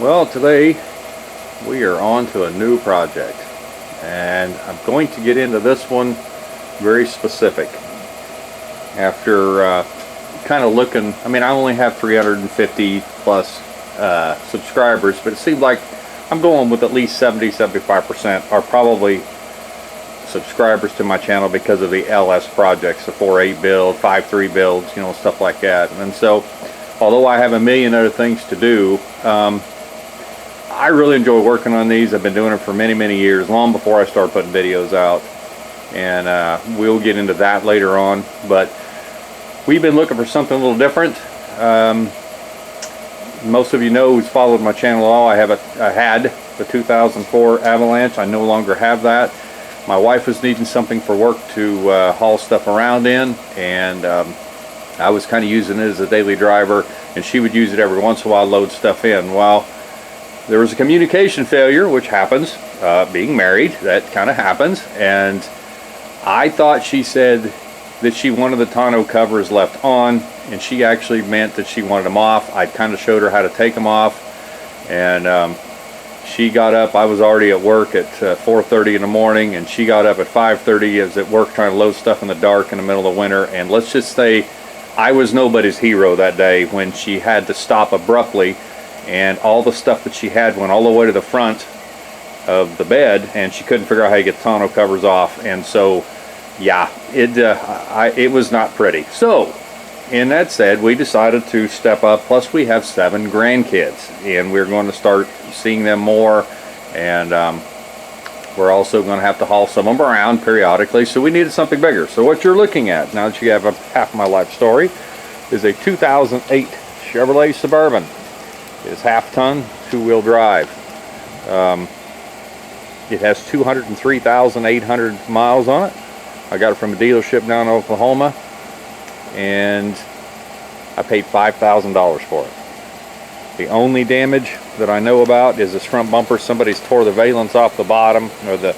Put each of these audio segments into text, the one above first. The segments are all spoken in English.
Well, today we are on to a new project, and I'm going to get into this one very specific. After kind of looking, I mean, I only have 350 plus subscribers, but it seems like I'm going with at least 70-75% are probably subscribers to my channel because of the LS projects, the 4.8 build, 5.3 builds, you know, stuff like that. And so, although I have a million other things to do, I really enjoy working on these. I've been doing it for many years, long before I started putting videos out, and we'll get into that later on. But we've been looking for something a little different. Most of you know who's followed my channel at all, I had the 2004 Avalanche. I no longer have that. My wife was needing something for work to haul stuff around in, and I was kind of using it as a daily driver, and she would use it every once in a while to load stuff in. Well, there was a communication failure, which happens, being married, that kind of happens, and I thought she said that she wanted the tonneau covers left on, and she actually meant that she wanted them off. I kind of showed her how to take them off, and she got up. I was already at work at 4:30 in the morning, and she got up at 5:30. I was at work trying to load stuff in the dark in the middle of winter, and let's just say I was nobody's hero that day when she had to stop abruptly, and all the stuff that she had went all the way to the front of the bed, and she couldn't figure out how to get the tonneau covers off. And so, yeah, it was not pretty. So, in that said, we decided to step up. Plus, we have 7 grandkids, and we're going to start seeing them more, and we're also going to have to haul some of them around periodically, so we needed something bigger. So what you're looking at, now that you have a half of my life story, is a 2008 Chevrolet Suburban. It's half-ton, 2-wheel drive. It has 203,800 miles on it. I got it from a dealership down in Oklahoma, and I paid $5,000 for it. The only damage that I know about is this front bumper. Somebody's tore the valence off the bottom, or the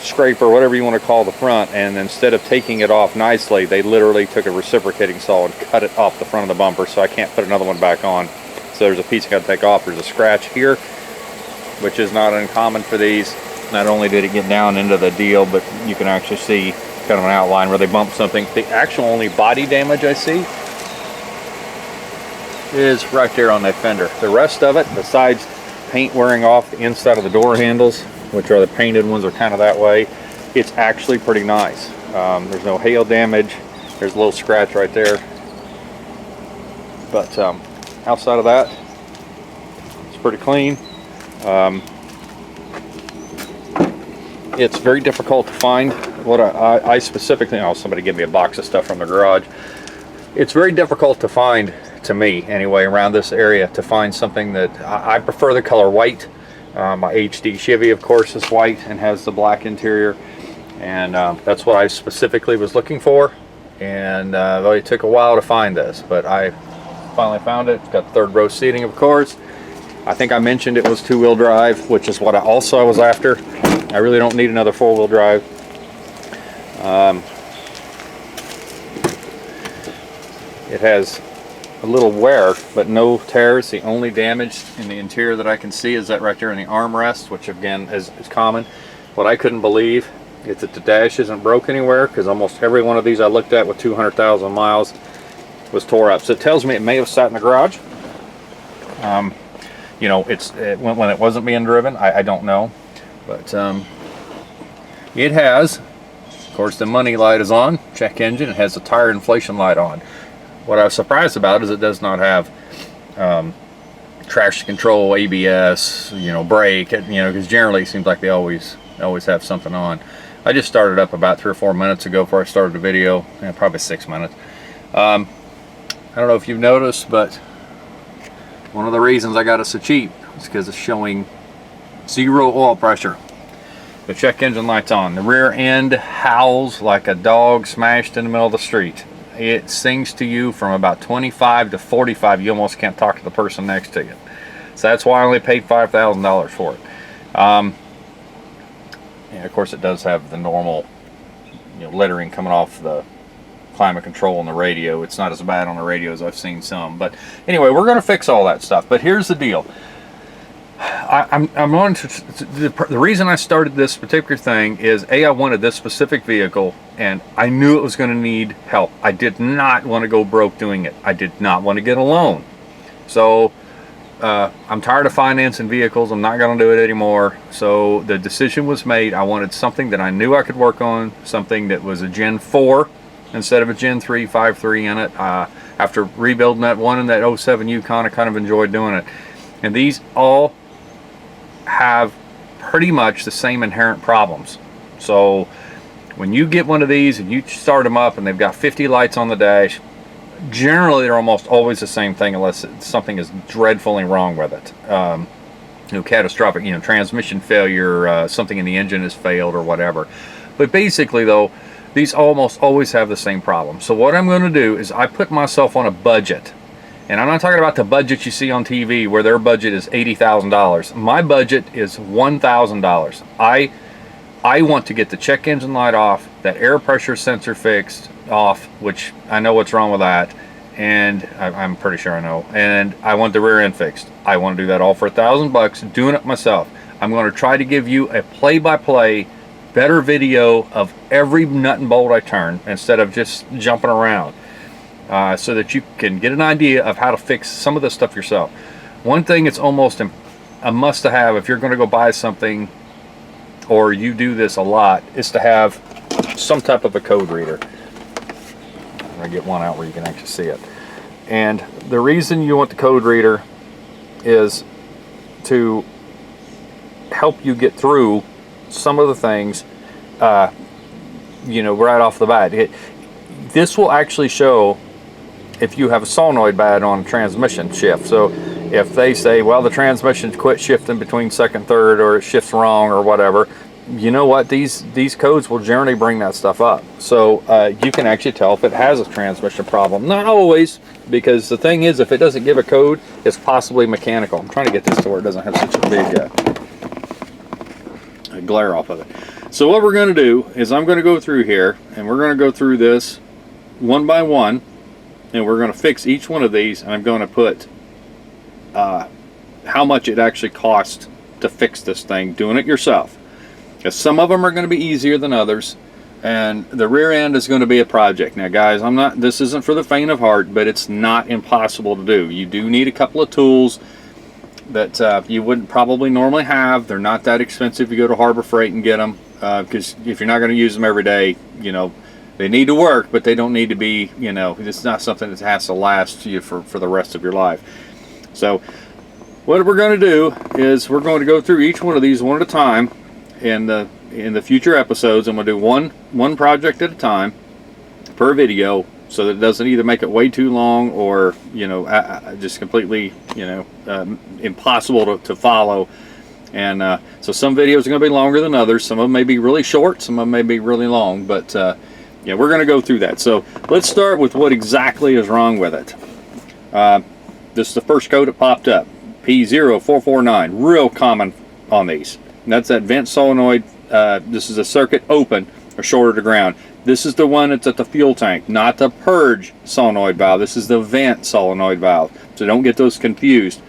scraper, whatever you want to call the front, and instead of taking it off nicely, they literally took a reciprocating saw and cut it off the front of the bumper, so I can't put another one back on. So there's a piece I got to take off. There's a scratch here, which is not uncommon for these. Not only did it get down into the deal, but you can actually see kind of an outline where they bumped something. The actual only body damage I see is right there on that fender. The rest of it, besides paint wearing off the inside of the door handles, which are the painted ones, are kind of that way, it's actually pretty nice. There's no hail damage. There's a little scratch right there, but outside of that, it's pretty clean. It's very difficult to find what I specifically, oh, somebody gave me a box of stuff from the garage. It's very difficult to find, to me anyway, around this area, to find something that I prefer the color white. My HD Chevy, of course, is white and has the black interior, and that's what I specifically was looking for. And it took a while to find this, but I finally found it. It's got 3rd row seating, of course. I think I mentioned it was 2-wheel drive, which is what I was after. I really don't need another 4-wheel drive. It has a little wear, but no tears. The only damage in the interior that I can see is that right there in the armrest, which again is common. What I couldn't believe is that the dash isn't broke anywhere, because almost every one of these I looked at with 200,000 miles was tore up. So it tells me it may have sat in the garage. You know, when it wasn't being driven, I don't know. But it has, of course, the money light is on, check engine. It has the tire inflation light on. What I was surprised about is it does not have traction control, ABS, you know, brake, you know, because generally it seems like they always have something on. I just started up about 3 or 4 minutes ago before I started the video, probably 6 minutes. I don't know if you've noticed, but one of the reasons I got it so cheap is because it's showing 0 oil pressure. The check engine light's on. The rear end howls like a dog smashed in the middle of the street. It sings to you from about 25 to 45. You almost can't talk to the person next to you. So that's why I only paid $5,000 for it. And of course it does have the normal, you know, lettering coming off the climate control on the radio. It's not as bad on the radio as I've seen some. But anyway, we're going to fix all that stuff. But here's the deal. I'm on to the reason I started this particular thing is I wanted this specific vehicle, and I knew it was going to need help. I did not want to go broke doing it. I did not want to get a loan. So I'm tired of financing vehicles. I'm not going to do it anymore. So the decision was made. I wanted something that I knew I could work on, something that was a Gen 4 instead of a Gen 3 5.3 in it. After rebuilding that one in that '07 Yukon, I kind of enjoyed doing it. And these all have pretty much the same inherent problems. So when you get one of these and you start them up and they've got 50 lights on the dash, generally they're almost always the same thing unless something is dreadfully wrong with it. Catastrophic, transmission failure, something in the engine has failed or whatever. But basically though, these almost always have the same problem. So what I'm going to do is I put myself on a budget. And I'm not talking about the budget you see on TV where their budget is $80,000. My budget is $1,000. I want to get the check engine light off, that air pressure sensor fixed off, which I know what's wrong with that, and I'm pretty sure I know. And I want the rear end fixed. I want to do that all for $1,000, doing it myself. I'm going to try to give you a play-by-play, better video of every nut and bolt I turn instead of just jumping around. So that you can get an idea of how to fix some of this stuff yourself. One thing it's almost a must-have if you're going to go buy something, or you do this a lot, is to have some type of a code reader. I'm going to get one out where you can actually see it. And the reason you want the code reader is to help you get through some of the things, right off the bat. This will actually show if you have a solenoid bad on a transmission shift. So if they say, well, the transmission quit shifting between second, third, or it shifts wrong or whatever, you know what? These codes will generally bring that stuff up. So you can actually tell if it has a transmission problem. Not always, because the thing is, if it doesn't give a code, it's possibly mechanical. I'm trying to get this to where it doesn't have such a big glare off of it. So what we're going to do is I'm going to go through here, and we're going to go through this one by one, and we're going to fix each one of these, and I'm going to put how much it actually costs to fix this thing doing it yourself. Because some of them are going to be easier than others, and the rear end is going to be a project. Now guys, this isn't for the faint of heart, but it's not impossible to do. You do need a couple of tools that you wouldn't probably normally have. They're not that expensive. You go to Harbor Freight and get them, because if you're not going to use them every day, they need to work, but they don't need to be, it's not something that has to last you for the rest of your life. So what we're going to do is we're going to go through each one of these one at a time in the future episodes. I'm going to do one project at a time per video, so that it doesn't either make it way too long or, just completely, impossible to follow. And so some videos are going to be longer than others. Some of them may be really short, some of them may be really long, but yeah, we're going to go through that. So let's start with what exactly is wrong with it. This is the first code that popped up, P0449, real common on these. And that's that vent solenoid. This is a circuit open or shorter to ground. This is the one that's at the fuel tank, not the purge solenoid valve. This is the vent solenoid valve. So don't get those confused.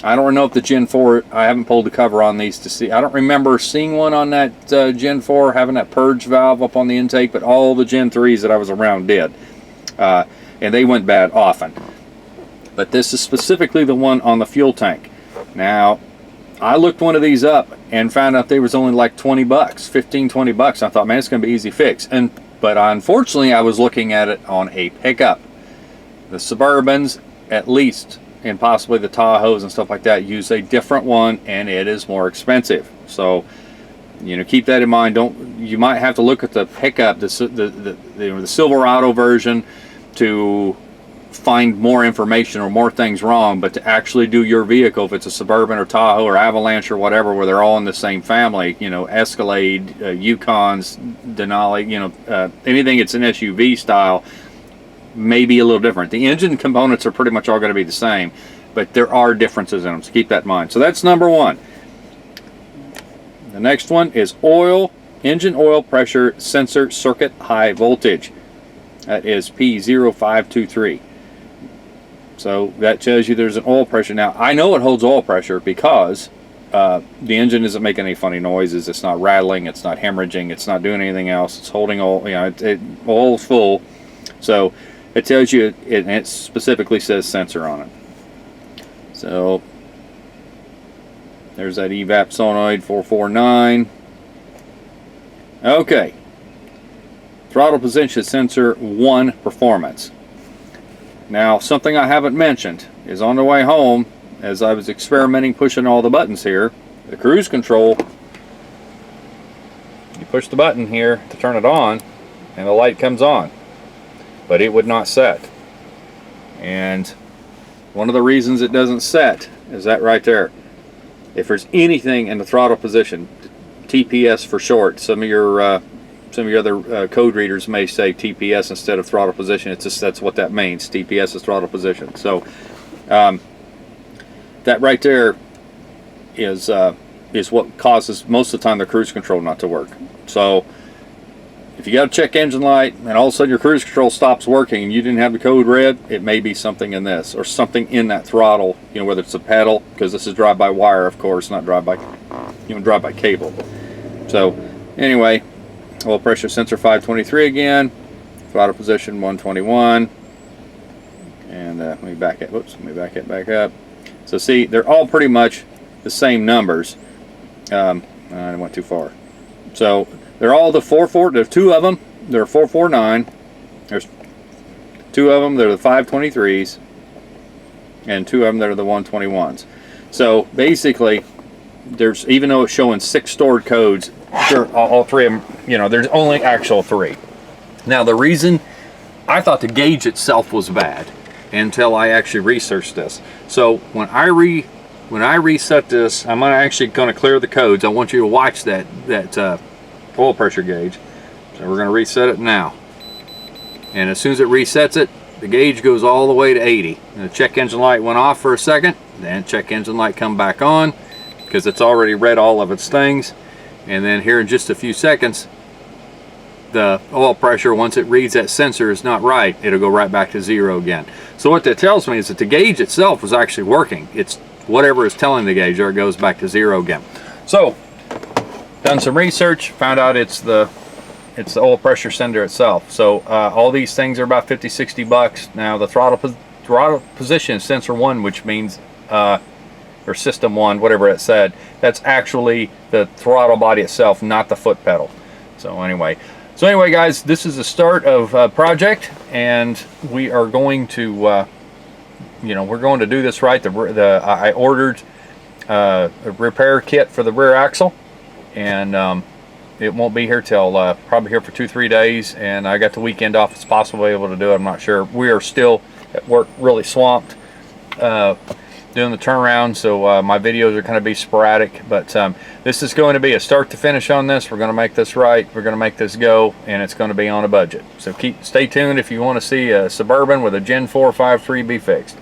I don't know if the Gen 4, I haven't pulled the cover on these to see. I don't remember seeing one on that Gen 4 having that purge valve up on the intake, but all the Gen 3s that I was around did. And they went bad often. But this is specifically the one on the fuel tank. Now, I looked one of these up and found out they was only like 20 bucks, 15, 20 bucks. I thought, man, it's going to be easy fix. But unfortunately, I was looking at it on a pickup. The Suburbans, at least, and possibly the Tahoes and stuff like that, use a different one, and it is more expensive. So, keep that in mind. You might have to look at the pickup, the Silverado version, to find more information or more things wrong. But to actually do your vehicle, if it's a Suburban or Tahoe or Avalanche or whatever, where they're all in the same family, Escalade, Yukons, Denali, anything that's an SUV style, may be a little different. The engine components are pretty much all going to be the same, but there are differences in them, so keep that in mind. So that's number one. The next one is engine oil pressure sensor circuit high voltage. That is P0523. So that tells you there's an oil pressure. Now, I know it holds oil pressure because The engine isn't making any funny noises. It's not rattling. It's not hemorrhaging. It's not doing anything else. It's holding oil. You know, oil's full. So it tells you, and it specifically says sensor on it. So there's that evap solenoid 449. Okay. Throttle position sensor 1 performance. Now, something I haven't mentioned is on the way home, as I was experimenting pushing all the buttons here, the cruise control, you push the button here to turn it on and the light comes on, but it would not set. And one of the reasons it doesn't set is that right there. If there's anything in the throttle position, TPS for short, some of your other code readers may say TPS instead of throttle position. It's just, that's what that means. TPS is throttle position. So that right there is what causes most of the time the cruise control not to work. So if you got a check engine light and all of a sudden your cruise control stops working and you didn't have the code read, it may be something in this or something in that throttle. You know, whether it's a pedal, because this is drive-by-wire, of course, not drive-by cable. So anyway, oil pressure sensor 523 again, throttle position 121, and let me back it. Whoops, let me back it back up. So see, they're all pretty much the same numbers. I went too far. So they're all the 44. There's 2 of them. They're 449. There's 2 of them. They're the 523s, and 2 of them that are the 121s. So basically, there's, even though it's showing 6 stored codes, all 3 of them, you know, there's only actual 3. Now the reason, I thought the gauge itself was bad until I actually researched this. So when I reset this, I'm actually going to clear the codes. I want you to watch that oil pressure gauge. So we're going to reset it now. And as soon as it resets it, the gauge goes all the way to 80. And the check engine light went off for a second. Then check engine light come back on because it's already read all of its things. And then here in just a few seconds, the oil pressure, once it reads that sensor is not right, it'll go right back to 0 again. So what that tells me is that the gauge itself was actually working. It's whatever is telling the gauge, or it goes back to 0 again. So, done some research, found out it's the oil pressure sender itself. So all these things are about 50, 60 bucks. Now the throttle position sensor 1, which means or system 1, whatever it said, that's actually the throttle body itself, not the foot pedal. So anyway guys, this is the start of a project, and we are going to we're going to do this right. I ordered a repair kit for the rear axle, and it won't be here till probably here for 2-3 days, and I got the weekend off. It's possibly able to do it, I'm not sure. We are still at work, really swamped doing the turnaround, so my videos are going to be sporadic, but this is going to be a start to finish on this. We're going to make this right, we're going to make this go, and it's going to be on a budget. So stay tuned if you want to see a Suburban with a Gen 4 5.3 be fixed.